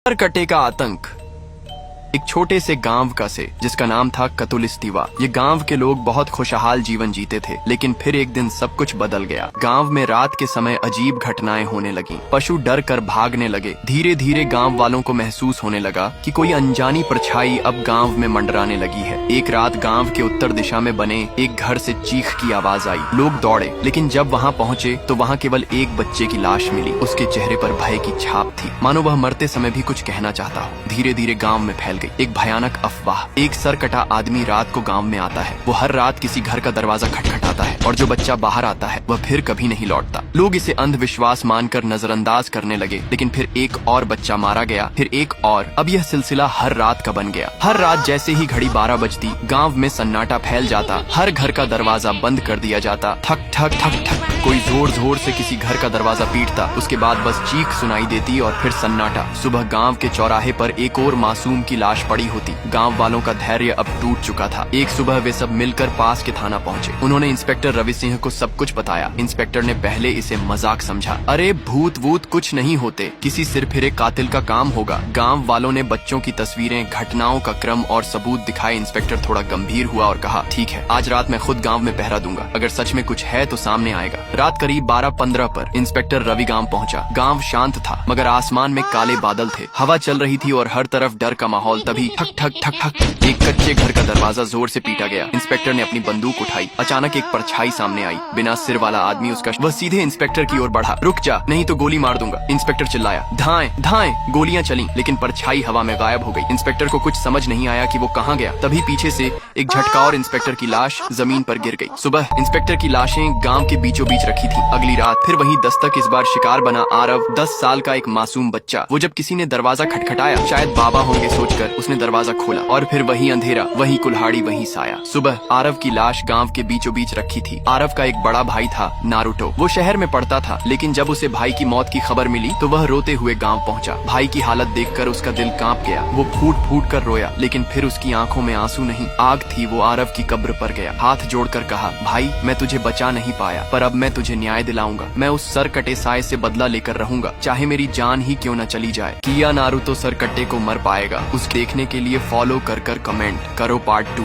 कटे का आतंक। एक छोटे से गांव का से जिसका नाम था कतुलिस्तीवा। ये गांव के लोग बहुत खुशहाल जीवन जीते थे, लेकिन फिर एक दिन सब कुछ बदल गया। गांव में रात के समय अजीब घटनाएं होने लगी। पशु डर कर भागने लगे। धीरे धीरे गांव वालों को महसूस होने लगा कि कोई अनजानी परछाई अब गांव में मंडराने लगी है। एक रात गांव के उत्तर दिशा में बने एक घर से चीख की आवाज आई। लोग दौड़े, लेकिन जब वहां पहुंचे तो वहां केवल एक बच्चे की लाश मिली। उसके चेहरे पर भय की छाप थी, मानो वह मरते समय भी कुछ कहना चाहता हो। धीरे धीरे गांव में फैल गई एक भयानक अफवाह। एक सरकटा आदमी रात को गांव में आता है। वो हर रात किसी घर का दरवाजा खटखटाता है और जो बच्चा बाहर आता है वह फिर कभी नहीं लौटता। लोग इसे अंधविश्वास मानकर नजरअंदाज करने लगे, लेकिन फिर एक और बच्चा मारा गया, फिर एक और। अब यह सिलसिला हर रात का बन गया। हर रात जैसे ही घड़ी 12 बजती, गांव में सन्नाटा फैल जाता। हर घर का दरवाजा बंद कर दिया जाता। ठक ठक ठक ठक कोई जोर जोर से किसी घर का दरवाजा पीटता। उसके बाद बस चीख सुनाई देती और फिर सन्नाटा। सुबह गांव के चौराहे पर एक और मासूम की लाश पड़ी होती। गांव वालों का धैर्य अब टूट चुका था। एक सुबह वे सब मिलकर पास के थाना पहुंचे। उन्होंने इंस्पेक्टर रवि सिंह को सब कुछ बताया। इंस्पेक्टर ने पहले इसे मजाक समझा। अरे भूत वूत कुछ नहीं होते, किसी सिरफिरे कातिल का काम होगा। गांव वालों ने बच्चों की तस्वीरें, घटनाओं का क्रम और सबूत दिखाए। इंस्पेक्टर थोड़ा गंभीर हुआ और कहा, ठीक है, आज रात मैं खुद गाँव में पहरा दूंगा। अगर सच में कुछ है तो सामने आएगा। रात करीब 12:15 पर इंस्पेक्टर रवि गांव पहुंचा। गांव शांत था, मगर आसमान में काले बादल थे। हवा चल रही थी और हर तरफ डर का माहौल। तभी ठक ठक ठक ठक एक कच्चे घर का दरवाजा जोर से पीटा गया। इंस्पेक्टर ने अपनी बंदूक उठाई। अचानक एक परछाई सामने आई। बिना सिर वाला आदमी उसका वह सीधे इंस्पेक्टर की ओर बढ़ा। रुक जा, नहीं तो गोली मार दूंगा। इंस्पेक्टर चिल्लाया। धाएं धाएं। गोलियां चली, लेकिन परछाई हवा में गायब हो गई। इंस्पेक्टर को कुछ समझ नहीं आया कि वो कहाँ गया। तभी पीछे से एक झटका और इंस्पेक्टर की लाश जमीन पर गिर गई। सुबह इंस्पेक्टर की लाशें गांव के बीचों बीच रखी थी। अगली रात फिर वही दस्तक। इस बार शिकार बना आरव, 10 साल का एक मासूम बच्चा। वो जब किसी ने दरवाजा खटखटाया, शायद बाबा होंगे सोचकर, उसने दरवाजा खोला और फिर वही अंधेरा, वही कुल्हाड़ी, वही साया। सुबह आरव की लाश गांव के बीचों बीच रखी थी। आरव का एक बड़ा भाई था, नारुतो। वो शहर में पढ़ता था, लेकिन जब उसे भाई की मौत की खबर मिली तो वह रोते हुए गांव पहुंचा। भाई की हालत देखकर उसका दिल कांप गया। वो फूट फूट कर रोया, लेकिन फिर उसकी आंखों में आंसू नहीं, आग थी। वो आरव की कब्र पर गया, हाथ जोड़कर कहा, भाई मैं तुझे बचा नहीं पाया, पर अब मैं तुझे न्याय दिलाऊंगा। मैं उस सरकटे साए से बदला लेकर रहूंगा, चाहे मेरी जान ही क्यों न चली जाए। किया नारुतो सरकटे को मर पाएगा। उस देखने के लिए फॉलो कर कमेंट करो पार्ट 2।